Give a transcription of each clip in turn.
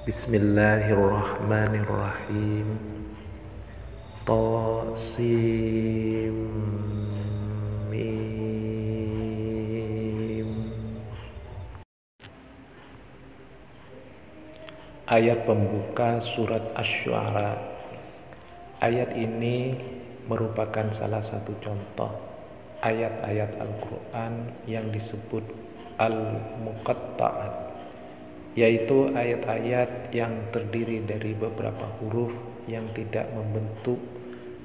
Bismillahirrahmanirrahim. Tasim Mim. Ayat pembuka surat Asy-Syu'ara. Ayat ini merupakan salah satu contoh ayat-ayat Al-Quran yang disebut Al-Muqatta'at, yaitu ayat-ayat yang terdiri dari beberapa huruf yang tidak membentuk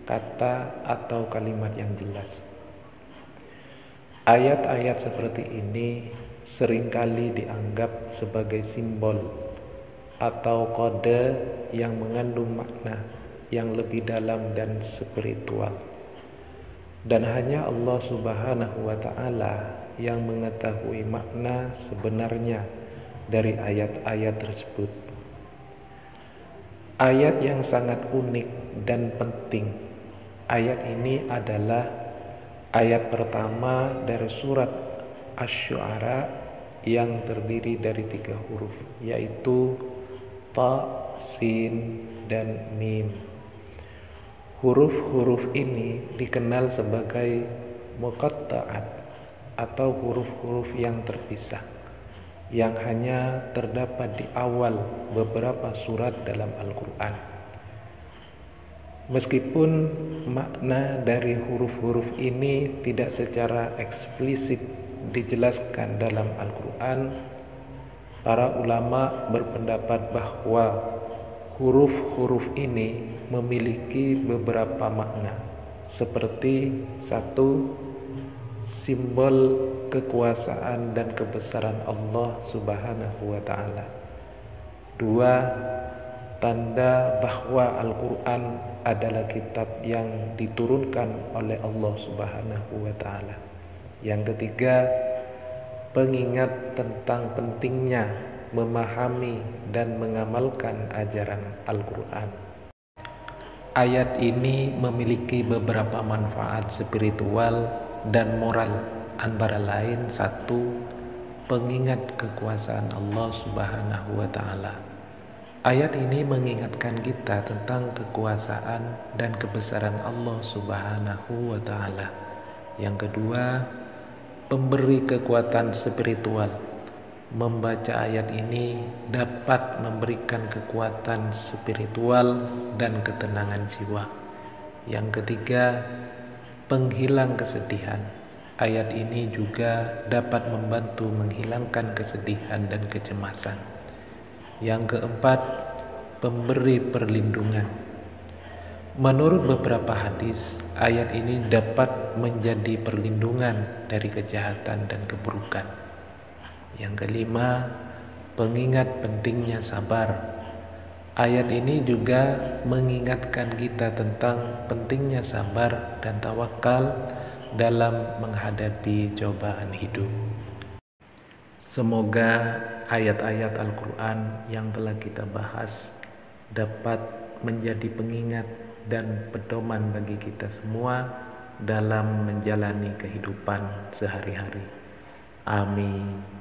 kata atau kalimat yang jelas. Ayat-ayat seperti ini seringkali dianggap sebagai simbol atau kode yang mengandung makna yang lebih dalam dan spiritual, dan hanya Allah Subhanahu wa Ta'ala yang mengetahui makna sebenarnya dari ayat-ayat tersebut. Ayat yang sangat unik dan penting. Ayat ini adalah ayat pertama dari surat Asy-Syu'ara yang terdiri dari 3 huruf, yaitu Ta, Sin, dan Mim. Huruf-huruf ini dikenal sebagai muqatta'at atau huruf-huruf yang terpisah, yang hanya terdapat di awal beberapa surat dalam Al-Quran. Meskipun makna dari huruf-huruf ini tidak secara eksplisit dijelaskan dalam Al-Quran, para ulama berpendapat bahwa huruf-huruf ini memiliki beberapa makna, seperti 1. Simbol kekuasaan dan kebesaran Allah Subhanahu wa Ta'ala. 2. Tanda bahwa Al-Quran adalah kitab yang diturunkan oleh Allah Subhanahu wa Ta'ala. Yang ketiga, pengingat tentang pentingnya memahami dan mengamalkan ajaran Al-Quran. Ayat ini memiliki beberapa manfaat spiritual dan moral, antara lain 1. Pengingat kekuasaan Allah Subhanahu wa Ta'ala. Ayat ini mengingatkan kita tentang kekuasaan dan kebesaran Allah Subhanahu wa Ta'ala. Yang kedua, pemberi kekuatan spiritual. Membaca ayat ini dapat memberikan kekuatan spiritual dan ketenangan jiwa. Yang ketiga, penghilang kesedihan. Ayat ini juga dapat membantu menghilangkan kesedihan dan kecemasan. Yang keempat, pemberi perlindungan. Menurut beberapa hadis, ayat ini dapat menjadi perlindungan dari kejahatan dan keburukan. Yang kelima, pengingat pentingnya sabar. Ayat ini juga mengingatkan kita tentang pentingnya sabar dan tawakal dalam menghadapi cobaan hidup. Semoga ayat-ayat Al-Quran yang telah kita bahas dapat menjadi pengingat dan pedoman bagi kita semua dalam menjalani kehidupan sehari-hari. Amin.